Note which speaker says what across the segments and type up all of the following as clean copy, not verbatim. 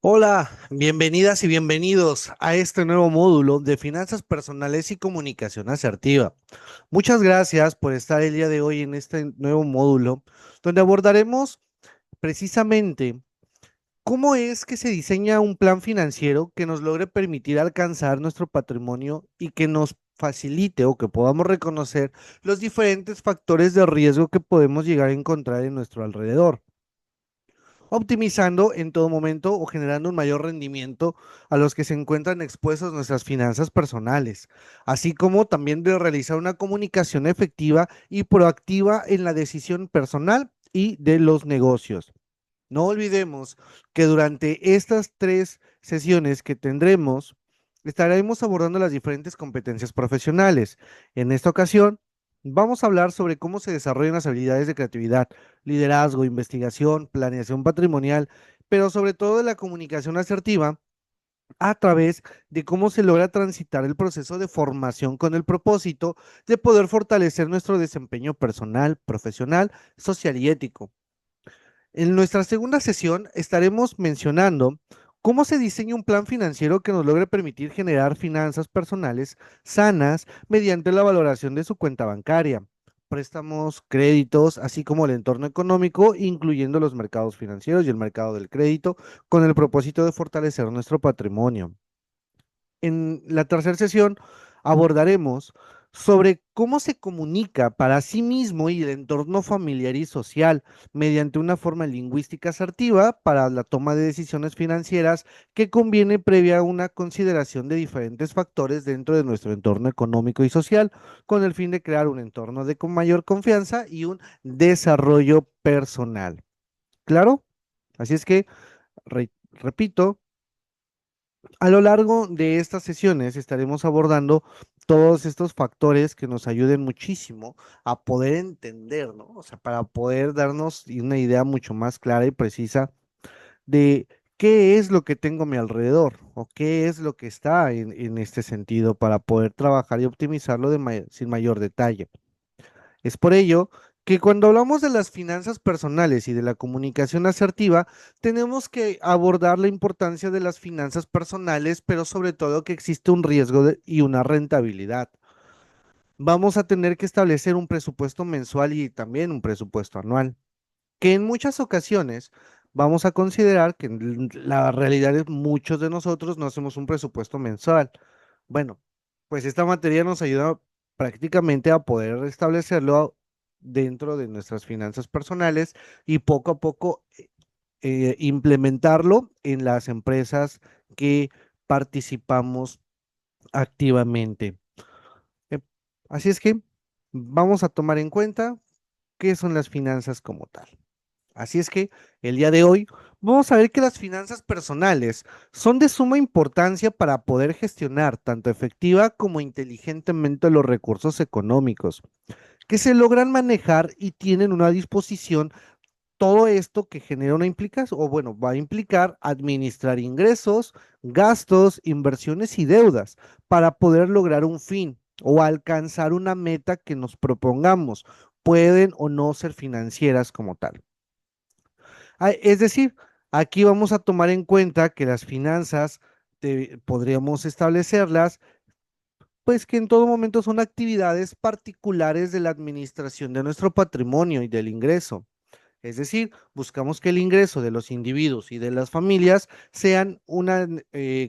Speaker 1: Hola, bienvenidas y bienvenidos a este nuevo módulo de finanzas personales y comunicación asertiva. Muchas gracias por estar el día de hoy en este nuevo módulo, donde abordaremos precisamente cómo es que se diseña un plan financiero que nos logre permitir alcanzar nuestro patrimonio y que nos facilite o que podamos reconocer los diferentes factores de riesgo que podemos llegar a encontrar en nuestro alrededor, optimizando en todo momento o generando un mayor rendimiento a los que se encuentran expuestos nuestras finanzas personales, así como también de realizar una comunicación efectiva y proactiva en la decisión personal y de los negocios. No olvidemos que durante estas tres sesiones que tendremos, estaremos abordando las diferentes competencias profesionales. En esta ocasión, vamos a hablar sobre cómo se desarrollan las habilidades de creatividad, liderazgo, investigación, planeación patrimonial, pero sobre todo de la comunicación asertiva a través de cómo se logra transitar el proceso de formación con el propósito de poder fortalecer nuestro desempeño personal, profesional, social y ético. En nuestra segunda sesión estaremos mencionando cómo se diseña un plan financiero que nos logre permitir generar finanzas personales sanas mediante la valoración de su cuenta bancaria, préstamos, créditos, así como el entorno económico, incluyendo los mercados financieros y el mercado del crédito, con el propósito de fortalecer nuestro patrimonio. En la tercera sesión abordaremos sobre cómo se comunica para sí mismo y el entorno familiar y social mediante una forma lingüística asertiva para la toma de decisiones financieras que conviene previa a una consideración de diferentes factores dentro de nuestro entorno económico y social, con el fin de crear un entorno de con mayor confianza y un desarrollo personal. ¿Claro? Así es que, repito, a lo largo de estas sesiones estaremos abordando todos estos factores que nos ayuden muchísimo a poder entender, ¿no? O sea, para poder darnos una idea mucho más clara y precisa de qué es lo que tengo a mi alrededor o qué es lo que está en este sentido para poder trabajar y optimizarlo sin mayor detalle. Es por ello que cuando hablamos de las finanzas personales y de la comunicación asertiva, tenemos que abordar la importancia de las finanzas personales, pero sobre todo que existe un y una rentabilidad. Vamos a tener que establecer un presupuesto mensual y también un presupuesto anual, que en muchas ocasiones vamos a considerar que la realidad es muchos de nosotros no hacemos un presupuesto mensual. Bueno, pues esta materia nos ayuda prácticamente a poder establecerlo dentro de nuestras finanzas personales y poco a poco implementarlo en las empresas que participamos activamente. Eh, Así es que vamos a tomar en cuenta qué son las finanzas como tal. Así es que el día de hoy vamos a ver que las finanzas personales son de suma importancia para poder gestionar tanto efectiva como inteligentemente los recursos económicos, que se logran manejar y tienen una disposición todo esto que genera una implicación, o bueno, va a implicar administrar ingresos, gastos, inversiones y deudas para poder lograr un fin o alcanzar una meta que nos propongamos. Pueden o no ser financieras como tal. Es decir, aquí vamos a tomar en cuenta que las finanzas podríamos establecerlas, pues que en todo momento son actividades particulares de la administración de nuestro patrimonio y del ingreso. Es decir, buscamos que el ingreso de los individuos y de las familias sean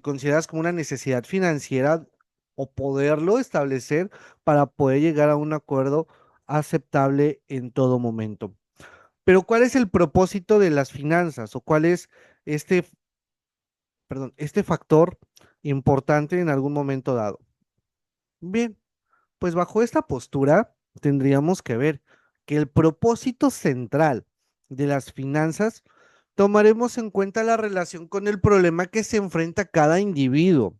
Speaker 1: consideradas como una necesidad financiera o poderlo establecer para poder llegar a un acuerdo aceptable en todo momento. Pero ¿cuál es el propósito de las finanzas o cuál es este, este factor importante en algún momento dado? Bien, pues bajo esta postura tendríamos que ver que el propósito central de las finanzas tomaremos en cuenta la relación con el problema que se enfrenta cada individuo.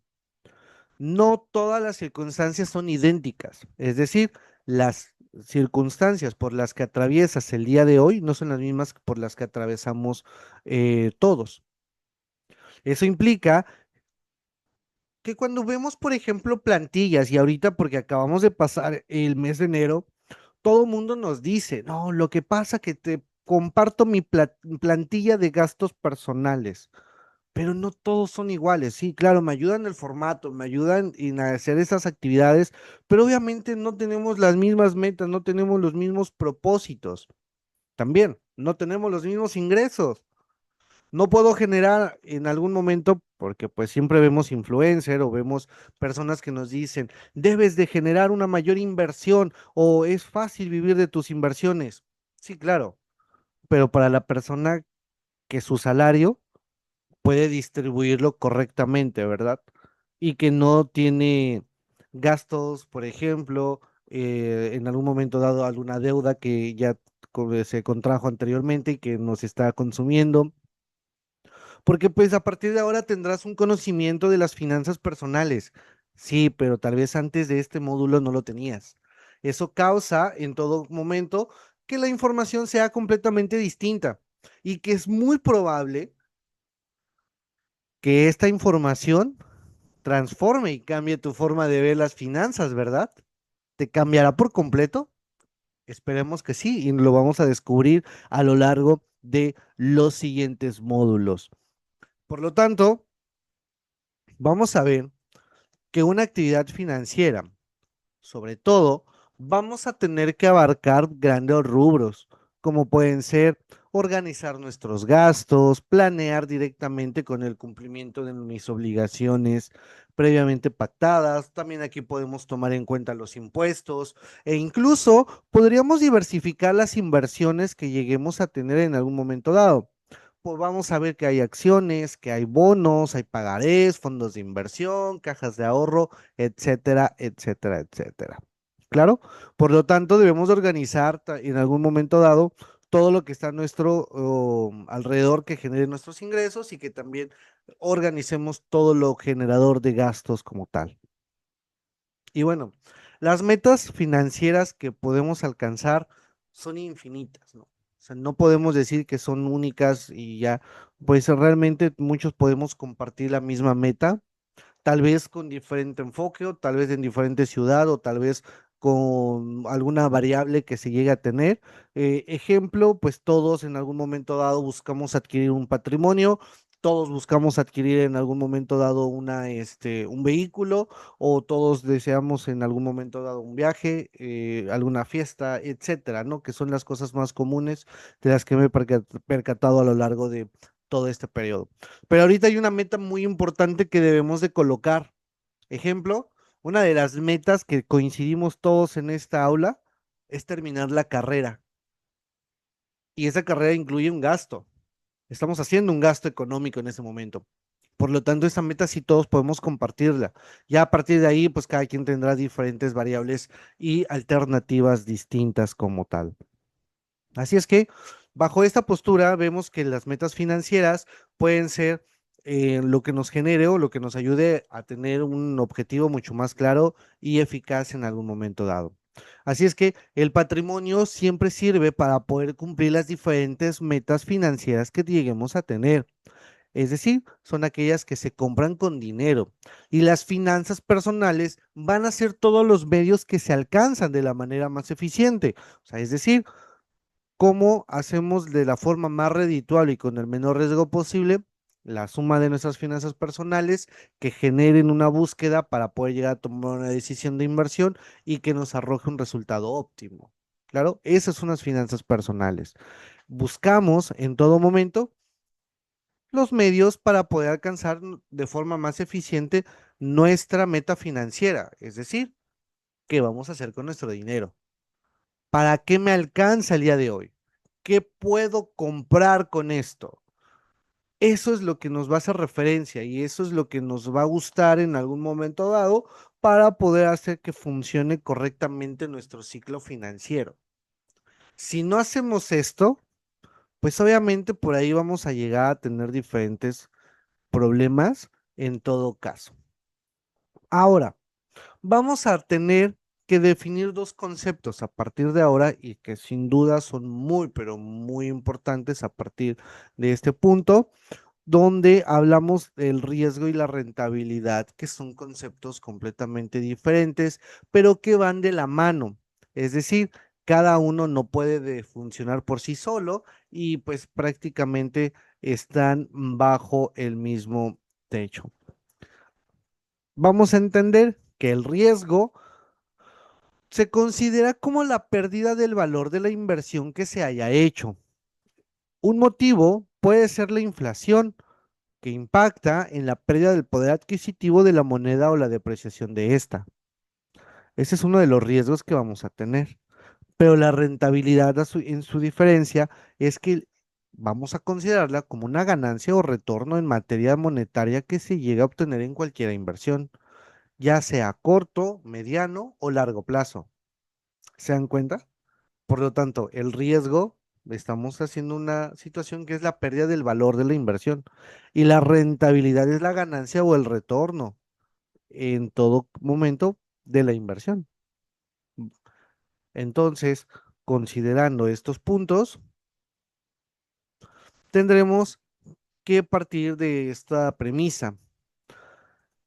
Speaker 1: No todas las circunstancias son idénticas, es decir, las circunstancias por las que atraviesas el día de hoy no son las mismas por las que atravesamos todos. Eso implica que cuando vemos, por ejemplo, plantillas, y ahorita porque acabamos de pasar el mes de enero, todo el mundo nos dice, no, lo que pasa que te comparto mi plantilla de gastos personales. pero no todos son iguales. Sí, claro, me ayudan el formato, me ayudan en hacer esas actividades, pero obviamente no tenemos las mismas metas, no tenemos los mismos propósitos. También, no tenemos los mismos ingresos. No puedo generar en algún momento, porque pues siempre vemos influencer o vemos personas que nos dicen, debes de generar una mayor inversión o es fácil vivir de tus inversiones. Sí, claro, pero para la persona que su salario puede distribuirlo correctamente, ¿verdad? Y que no tiene gastos, por ejemplo, en algún momento dado alguna deuda que ya se contrajo anteriormente y que nos está consumiendo. Porque pues a partir de ahora tendrás un conocimiento de las finanzas personales. Sí, pero tal vez antes de este módulo no lo tenías. Eso causa en todo momento que la información sea completamente distinta y que es muy probable que esta información transforme y cambie tu forma de ver las finanzas, ¿verdad? ¿Te cambiará por completo? Esperemos que sí, y lo vamos a descubrir a lo largo de los siguientes módulos. Por lo tanto, vamos a ver que una actividad financiera, sobre todo, vamos a tener que abarcar grandes rubros, como pueden ser organizar nuestros gastos, planear directamente con el cumplimiento de mis obligaciones previamente pactadas. También aquí podemos tomar en cuenta los impuestos e incluso podríamos diversificar las inversiones que lleguemos a tener en algún momento dado. Pues vamos a ver que hay acciones, que hay bonos, hay pagarés, fondos de inversión, cajas de ahorro, etcétera, etcétera, etcétera. Claro, por lo tanto debemos de organizar en algún momento dado todo lo que está a nuestro alrededor que genere nuestros ingresos y que también organicemos todo lo generador de gastos como tal. Y bueno, las metas financieras que podemos alcanzar son infinitas, ¿no? O sea, no podemos decir que son únicas y ya, pues realmente muchos podemos compartir la misma meta, tal vez con diferente enfoque, o tal vez en diferente ciudad, o tal vez con alguna variable que se llegue a tener. Ejemplo, pues todos en algún momento dado buscamos adquirir un patrimonio, todos buscamos adquirir en algún momento dado un vehículo, o todos deseamos en algún momento dado un viaje, alguna fiesta, etcétera, ¿no? Que son las cosas más comunes de las que me he percatado a lo largo de todo este periodo. Pero ahorita hay una meta muy importante que debemos de colocar. Ejemplo, una de las metas que coincidimos todos en esta aula es terminar la carrera. Y esa carrera incluye un gasto. Estamos haciendo un gasto económico en ese momento. Por lo tanto, esa meta sí todos podemos compartirla. Ya a partir de ahí, pues cada quien tendrá diferentes variables y alternativas distintas como tal. Así es que, bajo esta postura, vemos que las metas financieras pueden ser lo que nos genere o lo que nos ayude a tener un objetivo mucho más claro y eficaz en algún momento dado. Así es que el patrimonio siempre sirve para poder cumplir las diferentes metas financieras que lleguemos a tener. Es decir, son aquellas que se compran con dinero. Y las finanzas personales van a ser todos los medios que se alcanzan de la manera más eficiente. O sea, es decir, cómo hacemos de la forma más redituable y con el menor riesgo posible la suma de nuestras finanzas personales que generen una búsqueda para poder llegar a tomar una decisión de inversión y que nos arroje un resultado óptimo. Claro, esas son las finanzas personales. Buscamos en todo momento los medios para poder alcanzar de forma más eficiente nuestra meta financiera, es decir, qué vamos a hacer con nuestro dinero. ¿Para qué me alcanza el día de hoy? ¿Qué puedo comprar con esto? Eso es lo que nos va a hacer referencia y eso es lo que nos va a gustar en algún momento dado para poder hacer que funcione correctamente nuestro ciclo financiero. Si no hacemos esto, pues obviamente por ahí vamos a llegar a tener diferentes problemas en todo caso. Ahora, vamos a tener que definir dos conceptos a partir de ahora y que sin duda son muy, pero muy importantes a partir de este punto, donde hablamos del riesgo y la rentabilidad, que son conceptos completamente diferentes, pero que van de la mano. Es decir, Cada uno no puede funcionar por sí solo y pues prácticamente están bajo el mismo techo. Vamos a entender que el riesgo se considera como la pérdida del valor de la inversión que se haya hecho. Un motivo puede ser la inflación, que impacta en la pérdida del poder adquisitivo de la moneda o la depreciación de esta. Ese es uno de los riesgos que vamos a tener. Pero la rentabilidad en su diferencia es que vamos a considerarla como una ganancia o retorno en materia monetaria que se llega a obtener en cualquier inversión, ya sea a corto, mediano o largo plazo. ¿Se dan cuenta? Por lo tanto, el riesgo, estamos haciendo una situación que es la pérdida del valor de la inversión y la rentabilidad es la ganancia o el retorno en todo momento de la inversión. Entonces, considerando estos puntos, tendremos que partir de esta premisa,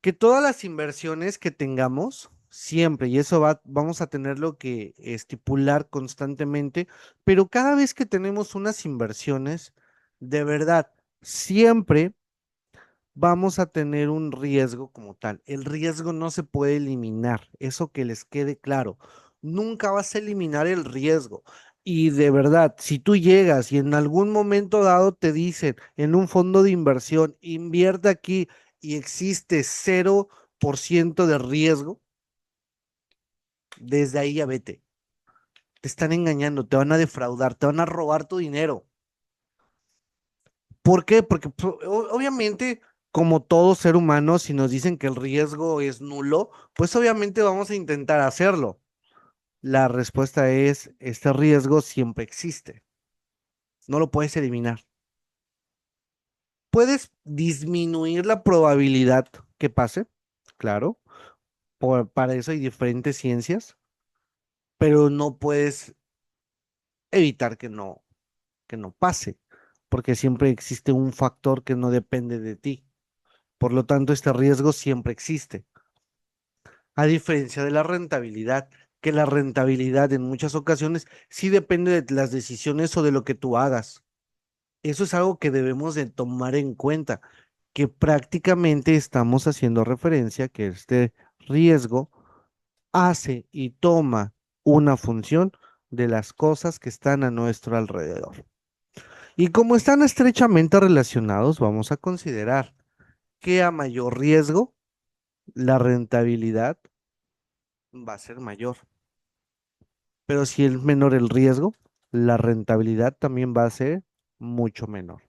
Speaker 1: que todas las inversiones que tengamos, siempre, y eso vamos a tenerlo que estipular constantemente, pero cada vez que tenemos unas inversiones, de verdad, siempre vamos a tener un riesgo como tal. El riesgo no se puede eliminar, eso que les quede claro. Nunca vas a eliminar el riesgo. Y de verdad, si tú llegas y en algún momento dado te dicen en un fondo de inversión, invierte aquí y existe 0% de riesgo, desde ahí ya vete. Te están engañando, te van a defraudar, te van a robar tu dinero. ¿Por qué? Porque obviamente, como todo ser humano, si nos dicen que el riesgo es nulo, pues obviamente vamos a intentar hacerlo. La respuesta es, este riesgo siempre existe, no lo puedes eliminar. Puedes disminuir la probabilidad que pase, claro, para eso hay diferentes ciencias, pero no puedes evitar que no pase, porque siempre existe un factor que no depende de ti. Por lo tanto, este riesgo siempre existe. A diferencia de la rentabilidad, que la rentabilidad en muchas ocasiones sí depende de las decisiones o de lo que tú hagas. Eso es algo que debemos de tomar en cuenta, que prácticamente estamos haciendo referencia que este riesgo hace y toma una función de las cosas que están a nuestro alrededor. Y como están estrechamente relacionados, vamos a considerar que a mayor riesgo, la rentabilidad va a ser mayor. Pero si es menor el riesgo, la rentabilidad también va a ser mucho menor.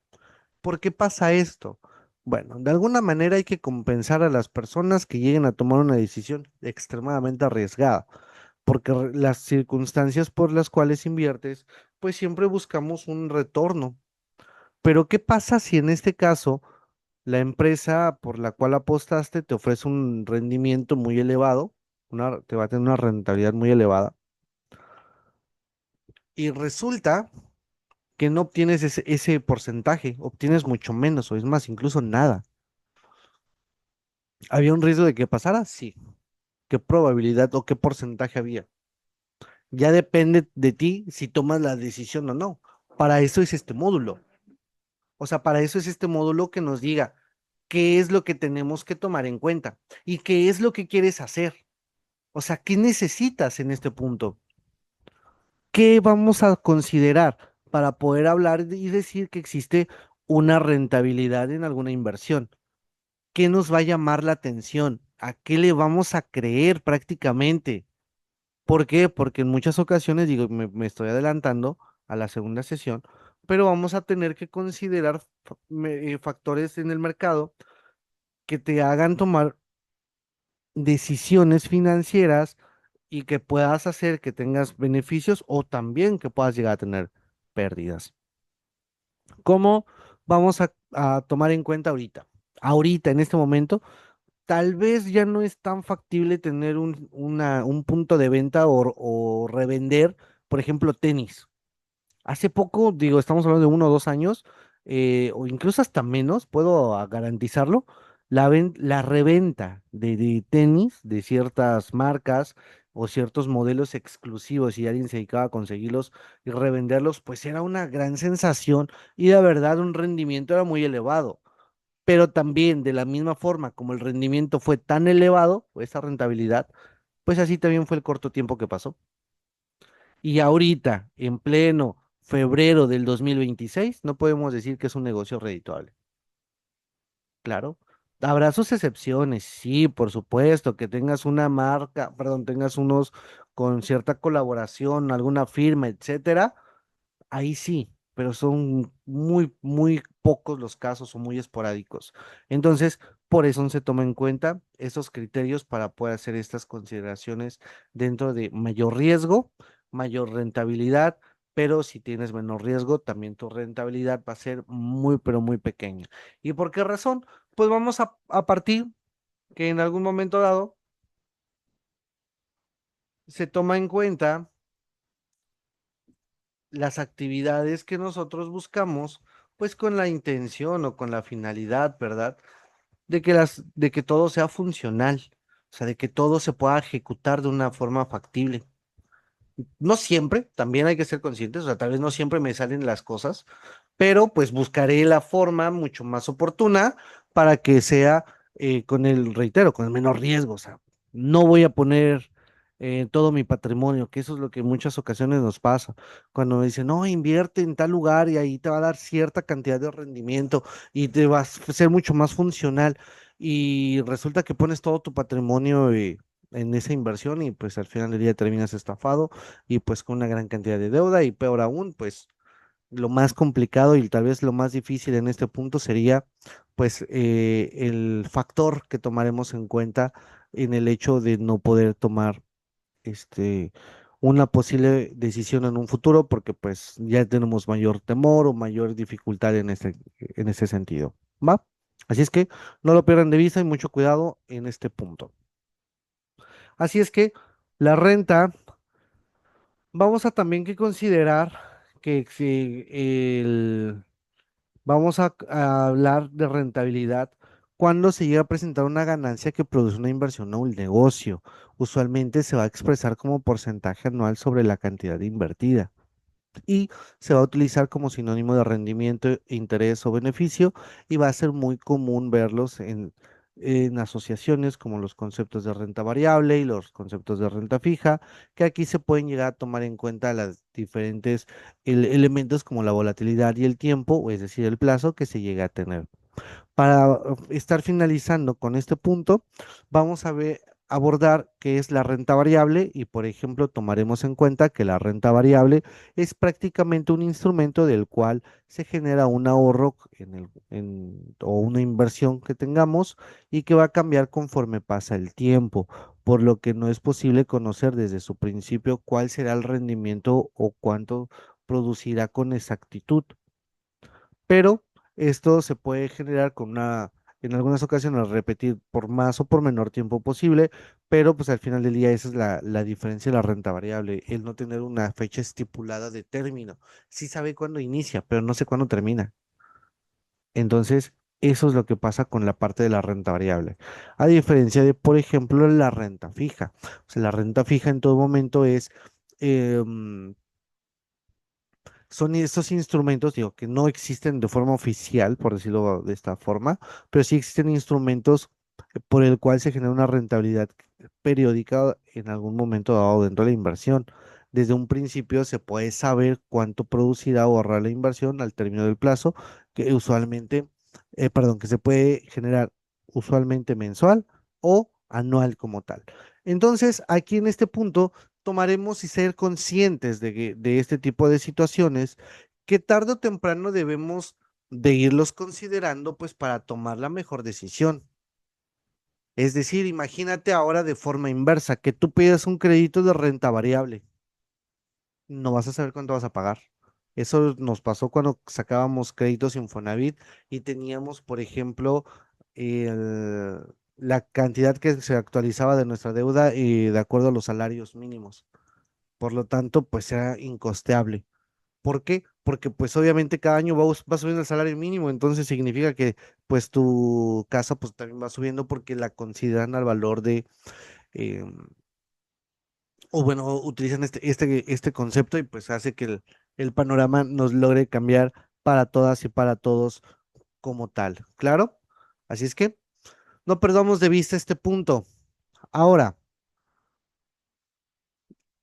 Speaker 1: ¿Por qué pasa esto? Bueno, de alguna manera hay que compensar a las personas que lleguen a tomar una decisión extremadamente arriesgada, porque las circunstancias por las cuales inviertes, pues siempre buscamos un retorno. Pero ¿qué pasa si en este caso la empresa por la cual apostaste te ofrece un rendimiento muy elevado, te va a tener una rentabilidad muy elevada, y resulta que no obtienes ese porcentaje, obtienes mucho menos, o es más, incluso nada? ¿Había un riesgo de que pasara? Sí. ¿Qué probabilidad o qué porcentaje había? Ya depende de ti si tomas la decisión o no. Para eso es este módulo. O sea, para eso es este módulo que nos diga qué es lo que tenemos que tomar en cuenta y qué es lo que quieres hacer. O sea, ¿qué necesitas en este punto? ¿Qué vamos a considerar para poder hablar y decir que existe una rentabilidad en alguna inversión? ¿Qué nos va a llamar la atención? ¿A qué le vamos a creer prácticamente? ¿Por qué? Porque en muchas ocasiones, digo, me estoy adelantando a la segunda sesión, pero vamos a tener que considerar factores en el mercado que te hagan tomar decisiones financieras y que puedas hacer que tengas beneficios o también que puedas llegar a tener pérdidas. ¿Cómo vamos a tomar en cuenta ahorita? Ahorita, en este momento, tal vez ya no es tan factible tener un punto de venta o revender, por ejemplo, tenis. Hace poco, digo, estamos hablando de 1 o 2 años, o incluso hasta menos, puedo garantizarlo, la reventa de tenis de ciertas marcas o ciertos modelos exclusivos y alguien se dedicaba a conseguirlos y revenderlos, pues era una gran sensación y de verdad un rendimiento era muy elevado. Pero también de la misma forma como el rendimiento fue tan elevado, o esa rentabilidad, pues así también fue el corto tiempo que pasó. Y ahorita, en pleno febrero del 2026, no podemos decir que es un negocio redituable. Claro. Habrá sus excepciones, sí, por supuesto, que tengas una marca, perdón, tengas unos con cierta colaboración, alguna firma, etcétera, ahí sí, pero son muy, muy pocos los casos o muy esporádicos. Entonces, por eso no se toma en cuenta esos criterios para poder hacer estas consideraciones dentro de mayor riesgo, mayor rentabilidad, pero si tienes menor riesgo, también tu rentabilidad va a ser muy, pero muy pequeña. ¿Y por qué razón? Pues vamos a partir que en algún momento dado se toma en cuenta las actividades que nosotros buscamos, pues con la intención o con la finalidad, ¿verdad? De que todo sea funcional, o sea, de que todo se pueda ejecutar de una forma factible. No siempre, también hay que ser conscientes, o sea, tal vez no siempre me salen las cosas, pero pues buscaré la forma mucho más oportuna para que sea con el, reitero, con el menor riesgo, o sea, no voy a poner todo mi patrimonio, que eso es lo que en muchas ocasiones nos pasa, cuando me dicen, no, invierte en tal lugar y ahí te va a dar cierta cantidad de rendimiento y te va a ser mucho más funcional y resulta que pones todo tu patrimonio en esa inversión y pues al final del día terminas estafado y pues con una gran cantidad de deuda y peor aún, pues lo más complicado y tal vez lo más difícil en este punto sería pues el factor que tomaremos en cuenta en el hecho de no poder tomar este una posible decisión en un futuro porque pues ya tenemos mayor temor o mayor dificultad en ese sentido, ¿va? Así es que no lo pierdan de vista y mucho cuidado en este punto. Así es que la renta, vamos a también que considerar que si vamos a hablar de rentabilidad cuando se llega a presentar una ganancia que produce una inversión o un negocio. Usualmente se va a expresar como porcentaje anual sobre la cantidad invertida y se va a utilizar como sinónimo de rendimiento, interés o beneficio y va a ser muy común verlos en asociaciones como los conceptos de renta variable y los conceptos de renta fija, que aquí se pueden llegar a tomar en cuenta las diferentes elementos como la volatilidad y el tiempo, o es decir, el plazo que se llega a tener. Para estar finalizando con este punto, vamos a ver, abordar qué es la renta variable y, por ejemplo, tomaremos en cuenta que la renta variable es prácticamente un instrumento del cual se genera un ahorro o una inversión que tengamos y que va a cambiar conforme pasa el tiempo, por lo que no es posible conocer desde su principio cuál será el rendimiento o cuánto producirá con exactitud, pero esto se puede generar en algunas ocasiones repetir por más o por menor tiempo posible, pero pues al final del día esa es la diferencia de la renta variable, el no tener una fecha estipulada de término. Sí sabe cuándo inicia, pero no sé cuándo termina. Entonces, eso es lo que pasa con la parte de la renta variable. A diferencia de, por ejemplo, la renta fija. O sea, la renta fija en todo momento es... em, son estos instrumentos, digo, que no existen de forma oficial, por decirlo de esta forma, pero sí existen instrumentos por el cual se genera una rentabilidad periódica en algún momento dado dentro de la inversión. Desde un principio se puede saber cuánto producirá o ahorrar la inversión al término del plazo, que usualmente, perdón, que se puede generar usualmente mensual o anual como tal. Entonces, aquí en este punto tomaremos y ser conscientes de este tipo de situaciones que tarde o temprano debemos de irlos considerando pues para tomar la mejor decisión. Es decir, imagínate ahora de forma inversa, que tú pidas un crédito de renta variable, no vas a saber cuánto vas a pagar. Eso nos pasó cuando sacábamos créditos Infonavit y teníamos, por ejemplo, el- la cantidad que se actualizaba de nuestra deuda de acuerdo a los salarios mínimos. Por lo tanto, pues era incosteable. ¿Por qué? Porque pues obviamente cada año va subiendo el salario mínimo, entonces significa que pues tu casa pues también va subiendo porque la consideran al valor de, em, o bueno, utilizan este concepto y pues hace que el panorama nos logre cambiar para todas y para todos como tal. ¿Claro? Así es que no perdamos de vista este punto. Ahora,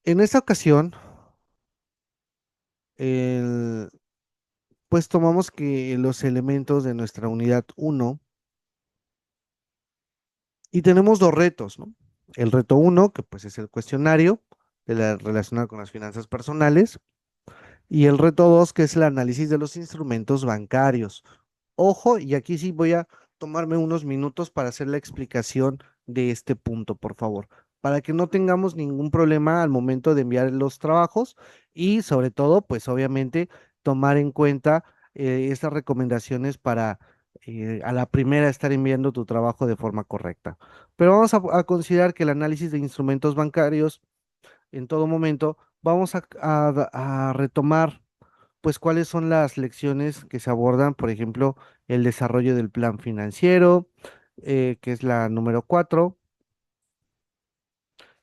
Speaker 1: en esta ocasión, el- pues tomamos que los elementos de nuestra unidad uno y tenemos dos retos, ¿no? El reto uno, que pues es el cuestionario relacionado con las finanzas personales, y el reto 2, que es el análisis de los instrumentos bancarios. Ojo, y aquí sí voy a tomarme unos minutos para hacer la explicación de este punto, por favor, para que no tengamos ningún problema al momento de enviar los trabajos y sobre todo, pues obviamente, tomar en cuenta estas recomendaciones para a la primera estar enviando tu trabajo de forma correcta. Pero vamos a considerar que el análisis de instrumentos bancarios en todo momento, vamos a retomar pues cuáles son las lecciones que se abordan, por ejemplo, el desarrollo del plan financiero, que es la número 4,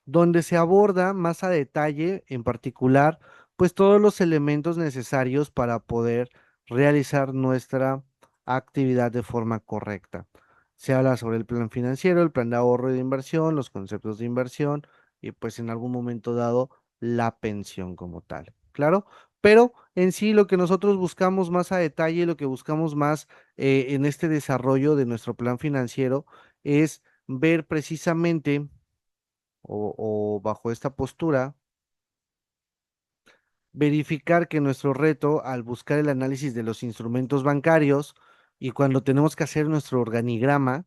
Speaker 1: donde se aborda más a detalle, en particular, pues todos los elementos necesarios para poder realizar nuestra actividad de forma correcta. Se habla sobre el plan financiero, el plan de ahorro y de inversión, los conceptos de inversión y pues en algún momento dado la pensión como tal. Claro, pero en sí lo que nosotros buscamos más a detalle, lo que buscamos más en este desarrollo de nuestro plan financiero es ver precisamente o bajo esta postura, verificar que nuestro reto al buscar el análisis de los instrumentos bancarios y cuando tenemos que hacer nuestro organigrama,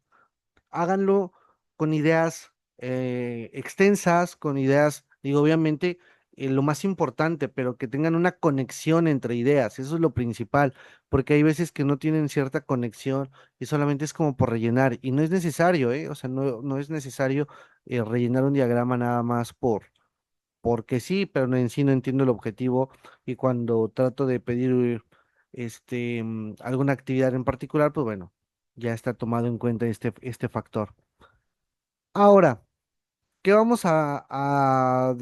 Speaker 1: háganlo con ideas extensas, con ideas, digo, obviamente, lo más importante, pero que tengan una conexión entre ideas, eso es lo principal, porque hay veces que no tienen cierta conexión y solamente es como por rellenar, y no es necesario, ¿eh? O sea, no es necesario rellenar un diagrama nada más porque sí, pero en sí no entiendo el objetivo y cuando trato de pedir alguna actividad en particular, pues bueno, ya está tomado en cuenta este factor. Ahora, ¿qué vamos a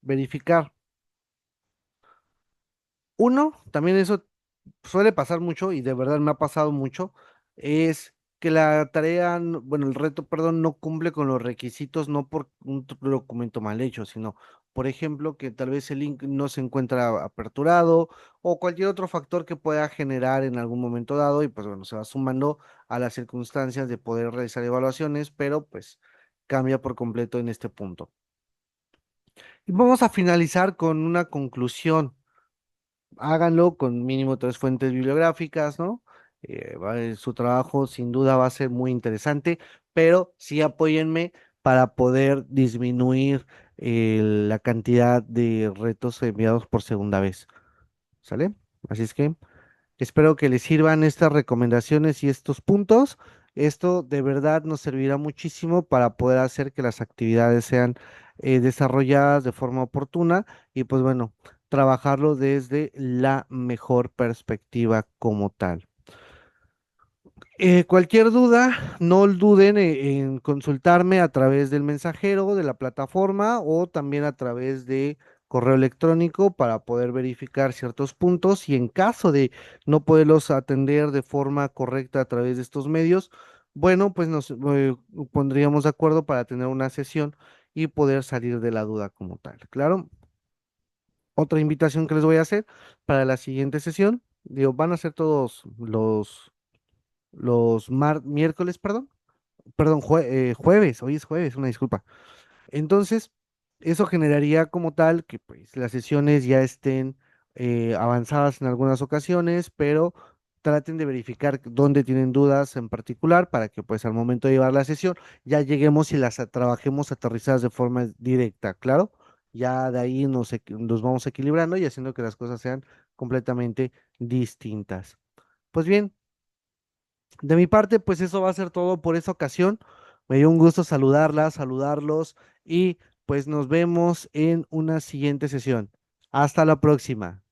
Speaker 1: verificar? Uno, también eso suele pasar mucho y de verdad me ha pasado mucho, es que la tarea, bueno, el reto, perdón, no cumple con los requisitos, no por un documento mal hecho, sino, por ejemplo, que tal vez el link no se encuentra aperturado o cualquier otro factor que pueda generar en algún momento dado y pues bueno, se va sumando a las circunstancias de poder realizar evaluaciones, pero pues cambia por completo en este punto. Y vamos a finalizar con una conclusión. Háganlo con mínimo tres fuentes bibliográficas, ¿no? Su trabajo sin duda va a ser muy interesante, pero sí apóyenme para poder disminuir la cantidad de retos enviados por segunda vez, ¿sale? Así es que espero que les sirvan estas recomendaciones y estos puntos. Esto de verdad nos servirá muchísimo para poder hacer que las actividades sean desarrolladas de forma oportuna y pues bueno, trabajarlo desde la mejor perspectiva como tal. Cualquier duda, no duden en consultarme a través del mensajero de la plataforma o también a través de correo electrónico para poder verificar ciertos puntos y en caso de no poderlos atender de forma correcta a través de estos medios, bueno, pues nos pondríamos de acuerdo para tener una sesión y poder salir de la duda como tal. Claro, otra invitación que les voy a hacer para la siguiente sesión, digo, van a ser todos los miércoles, perdón, jueves, hoy es jueves, una disculpa. Entonces, eso generaría como tal que pues las sesiones ya estén avanzadas en algunas ocasiones, pero traten de verificar dónde tienen dudas en particular para que pues al momento de llevar la sesión ya lleguemos y las trabajemos aterrizadas de forma directa, claro. Ya de ahí nos vamos equilibrando y haciendo que las cosas sean completamente distintas. Pues bien, de mi parte, pues eso va a ser todo por esta ocasión. Me dio un gusto saludarlas, saludarlos y pues nos vemos en una siguiente sesión. Hasta la próxima.